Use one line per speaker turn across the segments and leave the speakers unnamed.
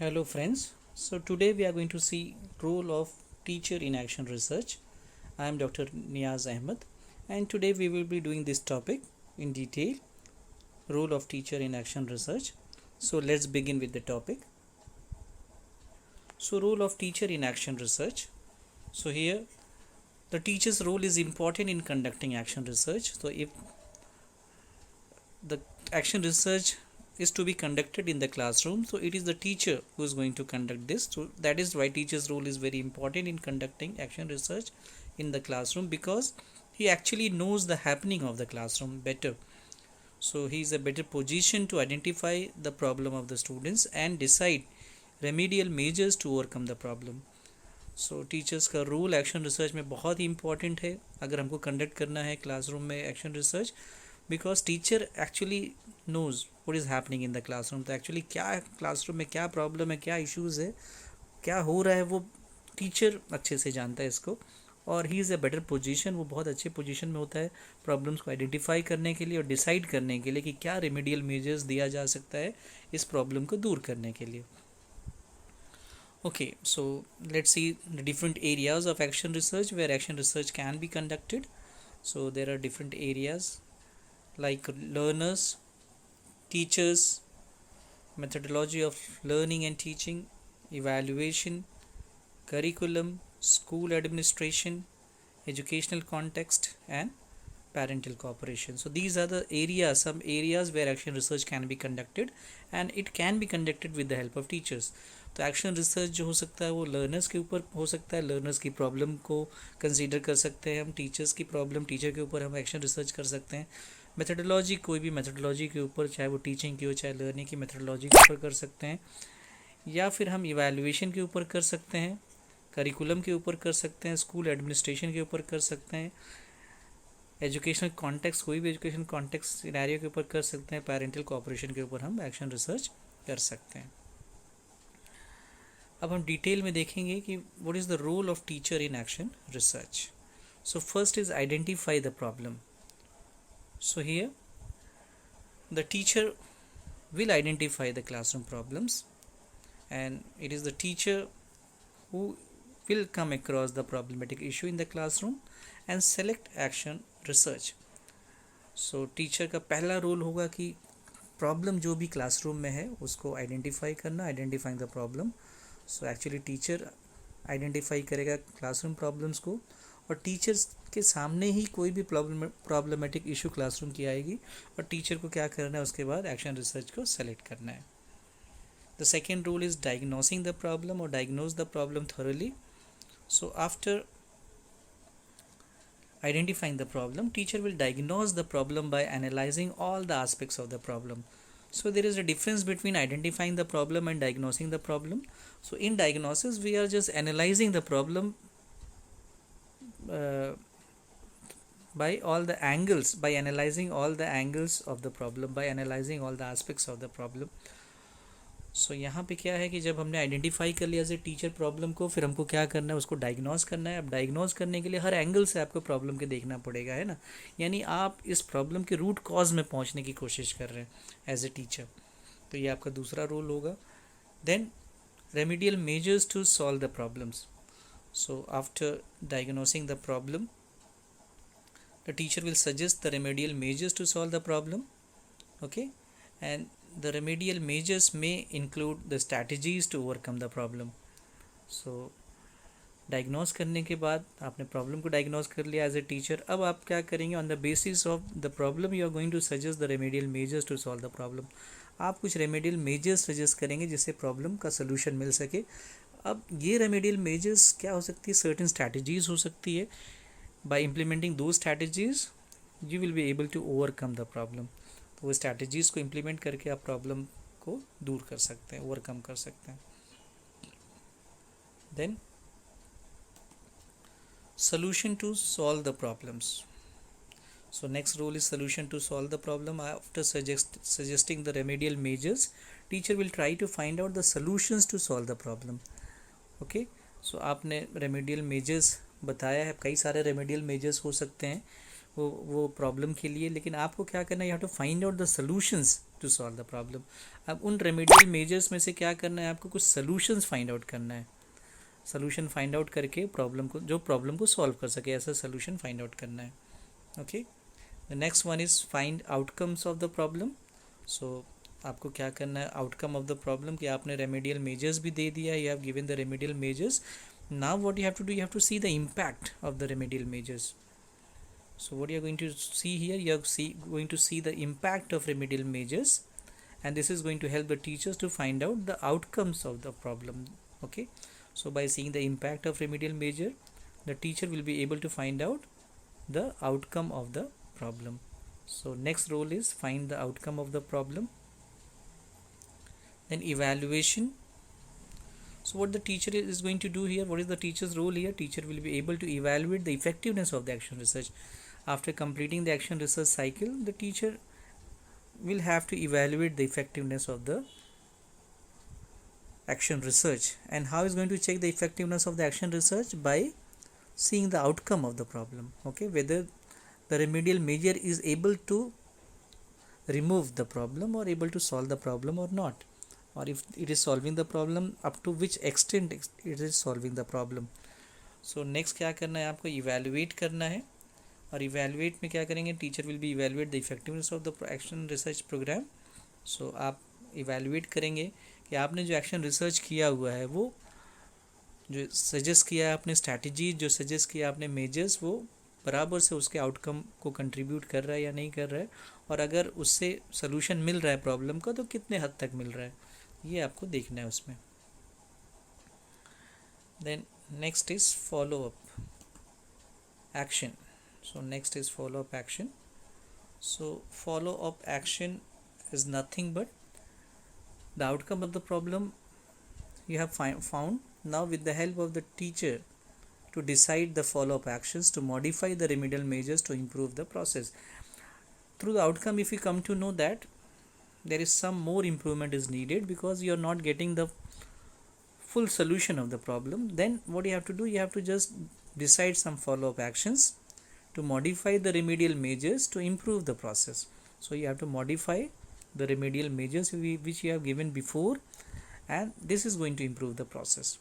Hello friends. So today we are going to see role of teacher in action research. I am Dr. Niaz Ahmed and today we will be doing this topic in detail, role of teacher in action research. So let's begin with the topic. So role of teacher in action research. So here the teacher's role is important in conducting action research. So if the action research is to be conducted in the classroom, so it is the teacher who is going to conduct this. So that is why teacher's role is very important in conducting action research in the classroom, because he actually knows the happening of the classroom better. So he is a better position to identify the problem of the students and decide remedial measures to overcome the problem. So teachers का roll action research में बहुत ही important है अगर हमको conduct करना है classroom में action research, because teacher actually knows what is happening in the classroom. तो एक्चुअली क्या क्लासरूम में क्या प्रॉब्लम है, क्या इश्यूज़ है, क्या हो रहा है, वो टीचर अच्छे से जानता है इसको. और he is a better position, वो बहुत अच्छे पोजीशन में होता है प्रॉब्लम्स को आइडेंटिफाई करने के लिए और डिसाइड करने के लिए कि क्या रेमेडियल मेजर्स दिया जा सकता है इस प्रॉब्लम को दूर करने के लिए. Okay, so let's see the different areas of action research where action research can be conducted. So there are different areas like learners, teachers, methodology of learning and teaching, evaluation, curriculum, school administration, educational context, and parental cooperation. So these are the areas, some areas where action research can be conducted and it can be conducted with the help of teachers. तो action research जो हो सकता है वो learners के ऊपर हो सकता है, लर्नर्स की प्रॉब्लम को कंसीडर कर सकते हैं हम, टीचर्स की प्रॉब्लम, टीचर के ऊपर हम एक्शन रिसर्च कर सकते हैं. मेथडोलॉजी, कोई भी मेथडोलॉजी के ऊपर, चाहे वो टीचिंग की हो चाहे लर्निंग की मेथडोलॉजी के ऊपर कर सकते हैं, या फिर हम इवैल्यूएशन के ऊपर कर सकते हैं, करिकुलम के ऊपर कर सकते हैं, स्कूल एडमिनिस्ट्रेशन के ऊपर कर सकते हैं, एजुकेशनल कॉन्टेक्स्ट, कोई भी एजुकेशन कॉन्टेक्स्ट सिनेरियो के ऊपर कर सकते हैं, पेरेंटल कोऑपरेशन के ऊपर हम एक्शन रिसर्च कर सकते हैं. अब हम डिटेल में देखेंगे कि what is the role of teacher in action research. So first is identify the problem. So here the teacher will identify the classroom problems, and it is the teacher who will come across the problematic issue in the classroom and select action research. So teacher का पहला role होगा कि problem जो भी classroom में है उसको identify करना, identifying the problem. So actually teacher identify करेगा क्लासरूम प्रॉब्लम्स को, और टीचर्स के सामने ही कोई भी प्रॉब्लमेटिक इशू क्लासरूम की आएगी और टीचर को क्या करना है, उसके बाद एक्शन रिसर्च को सेलेक्ट करना है. The second rule is diagnosing the problem और diagnose the problem thoroughly. So after identifying the problem, teacher will diagnose the problem by analyzing all the aspects of the problem. So there is a difference between identifying the problem and diagnosing the problem. So in diagnosis we are just analyzing the problem by all the angles, by analyzing all the angles of the problem, by analyzing all the aspects of the problem. सो यहाँ पे क्या है कि जब हमने identify कर लिया as a teacher problem को, फिर हमको क्या करना है, उसको डायग्नोज करना है. अब डायग्नोज करने के लिए हर एंगल से आपको प्रॉब्लम के देखना पड़ेगा, है ना. यानी आप इस प्रॉब्लम के रूट कॉज में पहुँचने की कोशिश कर रहे हैं एज ए टीचर. तो ये आपका दूसरा रोल होगा. Then remedial measures to solve the problems. So after diagnosing the problem, the teacher will suggest the remedial measures to solve the problem. Okay, and the remedial measures may include the strategies to overcome the problem. So diagnose करने के बाद आपने problem को diagnose कर लिया as a teacher. अब आप क्या करेंगे, on the basis of the problem you are going to suggest the remedial measures to solve the problem. आप कुछ रेमेडियल मेजर्स सजेस्ट करेंगे जिससे प्रॉब्लम का सोल्यूशन मिल सके. अब ये रेमेडियल मेजर्स क्या हो सकती है, सर्टेन स्ट्रैटेजीज हो सकती है. बाय इम्प्लीमेंटिंग दो strategies you will be able to overcome the problem. तो वो स्ट्रैटेजीज़ को इम्प्लीमेंट करके आप प्रॉब्लम को दूर कर सकते हैं, ओवरकम कर सकते हैं. Then solution to solve the problems. So next role is solution to solve the problem. After suggesting the remedial measures, teacher will try to find out the solutions to solve the problem. Okay, so आपने remedial measures बताया है, कई सारे remedial measures हो सकते हैं वो problem के लिए, लेकिन आपको क्या करना है, you have to find out the solutions to solve the problem. अब उन रेमेडियल मेजर्स में से क्या करना है, आपको कुछ सोल्यूशंस फाइंड आउट करना है। सोल्यूशन फाइंड आउट करके प्रॉब्लम को सॉल्व कर सके, ऐसा सोल्यूशन फाइंड आउट करना है। Okay, the next one is find outcomes of the problem. So आपको क्या करना है, आउटकम ऑफ द प्रॉब्लम, कि आपने रेमेडियल मेजर्स भी दे दिया है, you have given the remedial measures. Now what you have to do, you have to see the impact of the remedial measures. So what you are going to see here, you are going to see the impact of remedial measures, and this is going to help the teachers to find out the outcomes of the problem. Okay, so by seeing the impact of remedial measure, the teacher will be able to find out the outcome of the problem. So next role is find the outcome of the problem. Then evaluation. So what the teacher is going to do here, what is the teacher's role here? Teacher will be able to evaluate the effectiveness of the action research. After completing the action research cycle, the teacher will have to evaluate the effectiveness of the action research. And how is going to check the effectiveness of the action research? By seeing the outcome of the problem. Okay, whether the remedial measure is able to remove the problem or able to solve the problem or not, or if it is solving the problem, up to which extent it is solving the problem. So next क्या करना है, आपको evaluate करना है, और evaluate में क्या करेंगे, teacher will be evaluate the effectiveness of the action research program. So आप इवेलुएट करेंगे कि आपने जो एक्शन रिसर्च किया हुआ है, वो जो सजेस्ट किया है आपने स्ट्रैटेजी, जो सजेस्ट किया आपने मेजर्स, वो बराबर से उसके आउटकम को कंट्रीब्यूट कर रहा है या नहीं कर रहा है, और अगर उससे सोल्यूशन मिल रहा है प्रॉब्लम का, तो कितने हद तक मिल रहा है, ये आपको देखना है उसमें. Then next is follow up action. So next is follow up action. So follow up action is nothing but the outcome of the problem you have found. Now with the help of the teacher to decide the follow up actions to modify the remedial measures to improve the process. Through the outcome, if you come to know that there is some more improvement is needed because you are not getting the full solution of the problem, then what you have to do, you have to just decide some follow up actions to modify the remedial measures to improve the process. So you have to modify the remedial measures which you have given before, and this is going to improve the process.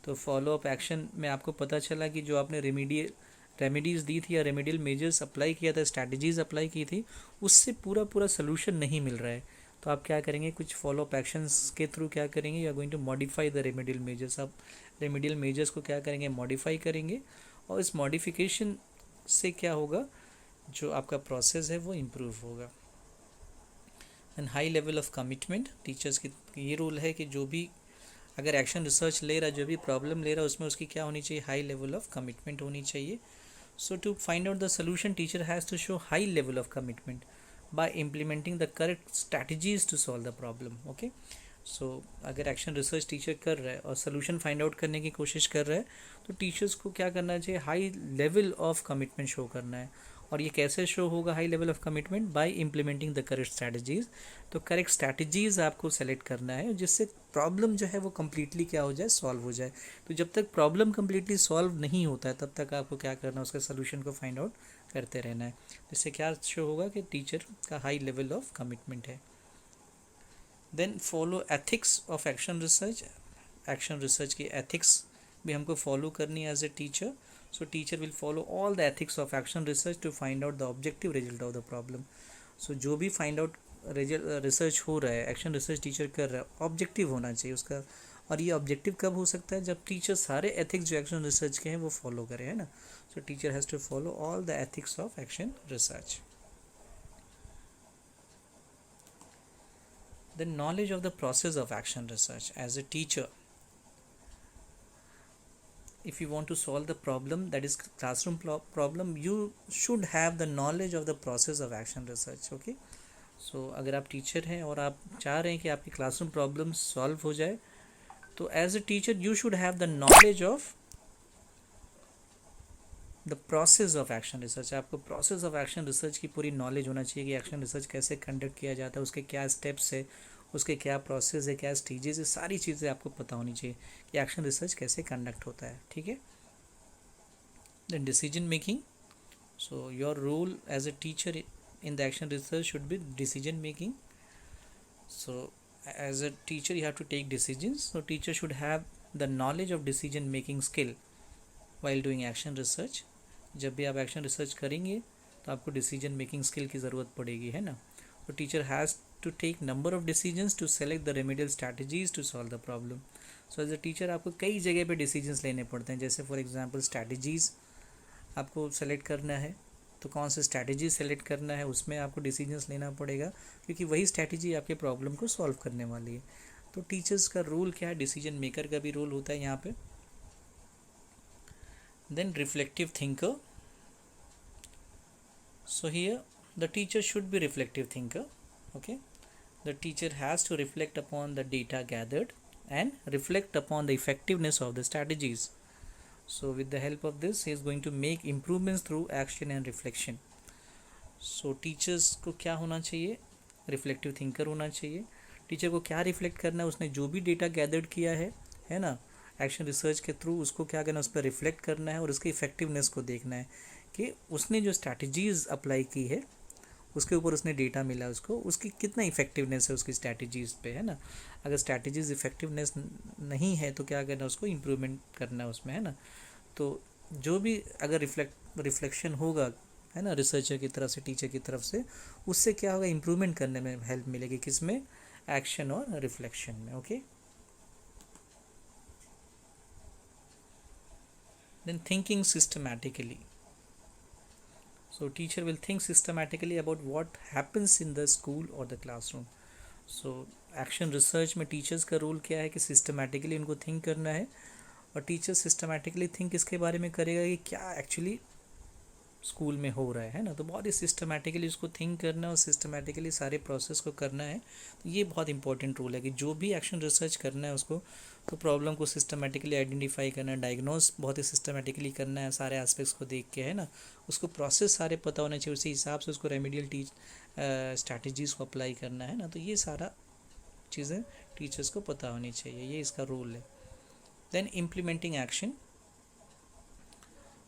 तो follow up action में आपको पता चला कि जो आपने remedies दी थी या रेमेडियल मेजर्स अप्लाई किया था, स्ट्रैटेजीज अप्लाई की थी, उससे पूरा सोल्यूशन नहीं मिल रहा है. तो आप क्या करेंगे, कुछ फॉलो अप एक्शंस के थ्रू क्या करेंगे, you are going to modify the remedial measures. आप रेमेडियल मेजर्स को क्या करेंगे, मॉडिफाई करेंगे, और इस मॉडिफिकेशन से क्या होगा, जो आपका प्रोसेस है वो इम्प्रूव होगा. And high level of commitment. Teachers की ये रोल है कि जो भी अगर एक्शन रिसर्च ले रहा है, जो भी प्रॉब्लम ले रहा है, उसमें उसकी क्या होनी चाहिए, हाई लेवल ऑफ कमिटमेंट होनी चाहिए. So to find out the solution, teacher has to show high level of commitment by implementing the correct strategies to solve the problem. Okay, सो अगर एक्शन रिसर्च टीचर कर रहा है और solution find out करने की कोशिश कर रहा है, तो टीचर्स को क्या करना चाहिए, high level of commitment show करना है. और ये कैसे शो होगा high level of commitment, bye implementing the correct strategies. तो करेक्ट स्ट्रैटेजीज आपको सेलेक्ट करना है जिससे प्रॉब्लम जो है वो कम्प्लीटली क्या हो जाए, सॉल्व हो जाए. तो जब तक प्रॉब्लम कम्प्लीटली सॉल्व नहीं होता है, तब तक आपको क्या करना है, उसका सोल्यूशन को फाइंड आउट करते रहना है. जिससे क्या शो होगा कि टीचर का हाई लेवल ऑफ कमिटमेंट है. Then follow ethics of action research. Action research की एथिक्स भी हमको फॉलो करनी है as a teacher. So teacher will follow all the ethics of action research to find out the objective result of the problem. So जो भी find out research हो रहा है, एक्शन रिसर्च टीचर कर रहा है, ऑब्जेक्टिव होना चाहिए उसका. और ये ऑब्जेक्टिव कब हो सकता है, जब टीचर सारे एथिक्स जो एक्शन रिसर्च के हैं वो फॉलो करे, है ना. So teacher has to follow all the ethics of action research. The knowledge of the process of action research. As a teacher, if you want to solve the problem, that is classroom problem, you should have the knowledge of the process of action research. Okay, so अगर आप teacher हैं और आप चाह रहे हैं कि आपकी क्लासरूम प्रॉब्लम सॉल्व हो जाए, तो as a teacher you should have the knowledge of the process of action research. आपको प्रोसेस ऑफ एक्शन रिसर्च की पूरी नॉलेज होना चाहिए कि एक्शन रिसर्च कैसे कंडक्ट किया जाता है, उसके क्या स्टेप्स है, उसके क्या प्रोसेस है, क्या स्टेजेस है, सारी चीज़ें आपको पता होनी चाहिए कि एक्शन रिसर्च कैसे कंडक्ट होता है. ठीक है. Then decision making. So your role as a teacher in the action research should be decision making. So as a teacher you have to take decisions, so teacher should have the knowledge of decision making skill while doing action research. जब भी आप action research करेंगे तो आपको decision making skill की ज़रूरत पड़ेगी, है ना. तो teacher has to take number of decisions to select the remedial strategies to solve the problem. So as a teacher आपको कई जगह पे डिसीजंस लेने पड़ते हैं. जैसे फॉर एग्जांपल स्ट्रैटेजीज़ आपको सेलेक्ट करना है, तो कौन सा स्ट्रैटेजी सेलेक्ट करना है उसमें आपको डिसीजंस लेना पड़ेगा, क्योंकि वही स्ट्रैटेजी आपके प्रॉब्लम को सॉल्व करने वाली है. तो टीचर्स का रोल क्या है, डिसीजन मेकर का भी रोल होता है यहाँ पे. Then reflective thinker. So here the teacher should be reflective thinker. Okay, the teacher has to reflect upon the data gathered and reflect upon the effectiveness of the strategies. So with the help of this he is going to make improvements through action and reflection. So teachers को क्या होना चाहिए, reflective thinker होना चाहिए. Teacher को क्या reflect करना है, उसने जो भी डेटा गैदर्ड किया है ना, एक्शन रिसर्च के थ्रू उसको क्या करना है, उस पर रिफ्लेक्ट करना है और उसकी इफेक्टिवनेस को देखना है कि उसने जो स्ट्रैटेजीज़ अप्लाई की है उसके ऊपर उसने डेटा मिला उसको, उसकी कितना इफेक्टिवनेस है उसकी स्ट्रैटेजीज़ पे, है ना. अगर स्ट्रैटेजीज़ इफेक्टिवनेस नहीं है तो क्या करना, उसको इम्प्रूवमेंट करना उसमें, है ना. तो जो भी अगर रिफ्लेक्शन होगा, है ना, रिसर्चर की तरफ से, टीचर की तरफ से, उससे क्या होगा, इम्प्रूवमेंट करने में हेल्प मिलेगी. किसमें, एक्शन और रिफ्लेक्शन में. Okay. Than thinking systematically. So teacher will think systematically about what happens in the school or the classroom. So action research में teachers का रोल क्या है कि systematically उनको think करना है, और teacher systematically think इसके बारे में करेगा कि क्या actually स्कूल में हो रहा है ना. तो बहुत ही सिस्टमेटिकली उसको थिंक करना और सिस्टमेटिकली सारे प्रोसेस को करना है. तो ये बहुत इंपॉर्टेंट रोल है कि जो भी एक्शन रिसर्च करना है उसको, तो प्रॉब्लम को सिस्टमेटिकली आइडेंटिफाई करना है, डायग्नोस बहुत ही सिस्टमेटिकली करना है सारे एस्पेक्ट्स को देख के, है ना. उसको प्रोसेस सारे पता होने चाहिए, उसी हिसाब से उसको रेमेडियल स्ट्रैटेजीज़ को अप्लाई करना है ना. तो ये सारा चीज़ें टीचर्स को पता होनी चाहिए, ये इसका रोल है. Then implementing action.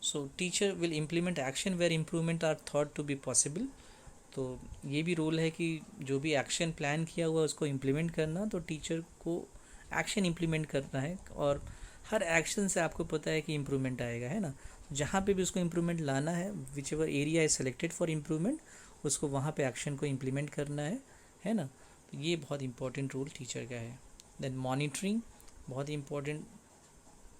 So teacher will implement action where improvement are thought to be possible. तो ये भी रोल है कि जो भी एक्शन प्लान किया हुआ उसको इम्प्लीमेंट करना. तो टीचर को एक्शन इम्प्लीमेंट करना है, और हर एक्शन से आपको पता है कि इम्प्रूवमेंट आएगा, है ना. जहाँ पे भी उसको इम्प्रूवमेंट लाना है, which ever area is selected for improvement, उसको वहाँ पे एक्शन को इम्प्लीमेंट करना है ना. तो ये बहुत इंपॉर्टेंट रोल टीचर का है. देन मॉनिटरिंग, बहुत ही इंपॉर्टेंट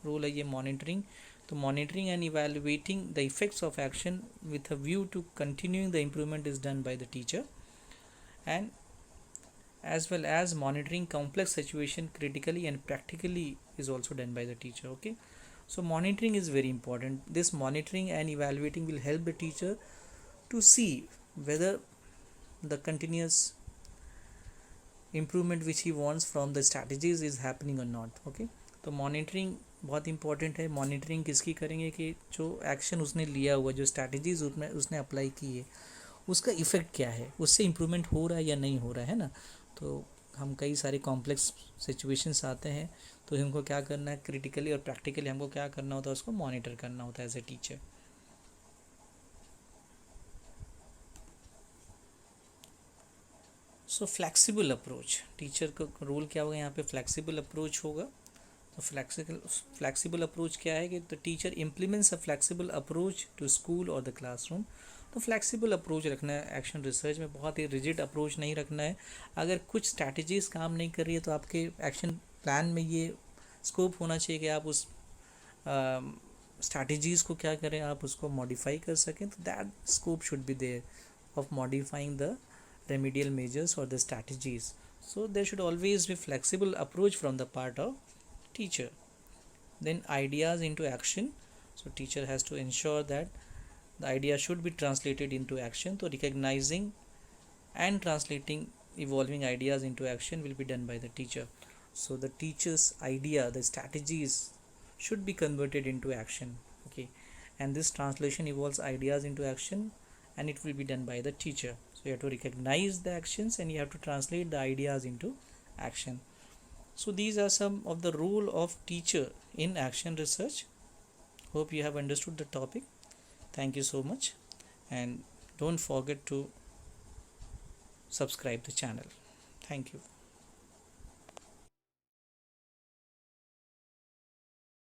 रोल है ये मॉनिटरिंग. तो monitoring and evaluating the effects of action with a view to continuing the improvement is done by the teacher, and as well as monitoring complex situation critically and practically is also done by the teacher. Okay, so monitoring is very important. This monitoring and evaluating will help the teacher to see whether the continuous improvement which he wants from the strategies is happening or not. Okay, तो monitoring बहुत important है. Monitoring किसकी करेंगे कि जो action उसने लिया हुआ, जो स्ट्रैटेजीज उसने अप्लाई की है, उसका इफ़ेक्ट क्या है, उससे इम्प्रूवमेंट हो रहा है या नहीं हो रहा है ना. तो हम कई सारे कॉम्प्लेक्स सिचुएशंस आते हैं, तो हमको क्या करना है, क्रिटिकली और प्रैक्टिकली हमको क्या करना होता है, उसको मॉनिटर करना होता है as a teacher. So flexible approach, teacher का रोल क्या होगा यहाँ पे, फ्लैक्सिबल अप्रोच होगा. तो फ्लैक्सिबल अप्रोच क्या है कि the teacher implements a flexible approach to school और द क्लासरूम. तो फ्लैक्सिबल अप्रोच रखना है एक्शन रिसर्च में, बहुत ही रिजिड अप्रोच नहीं रखना है. अगर कुछ स्ट्रैटेजीज काम नहीं कर रही है तो आपके एक्शन प्लान में ये स्कोप होना चाहिए कि आप उस स्ट्रैटेजीज़ को क्या करें, आप उसको मॉडिफाई कर सकें. तो that scope should be there of modifying the remedial measures or the strategies. So there should always be flexible approach from the part of teacher. Then ideas into action. So teacher has to ensure that the idea should be translated into action. So recognizing and translating evolving ideas into action will be done by the teacher. So the teacher's idea, the strategies should be converted into action. Okay, and this translation evolves ideas into action, and it will be done by the teacher. So you have to recognize the actions and you have to translate the ideas into action. So these are some of the role of teacher in action research. Hope you have understood the topic. Thank you so much, and don't forget to subscribe the channel. Thank you.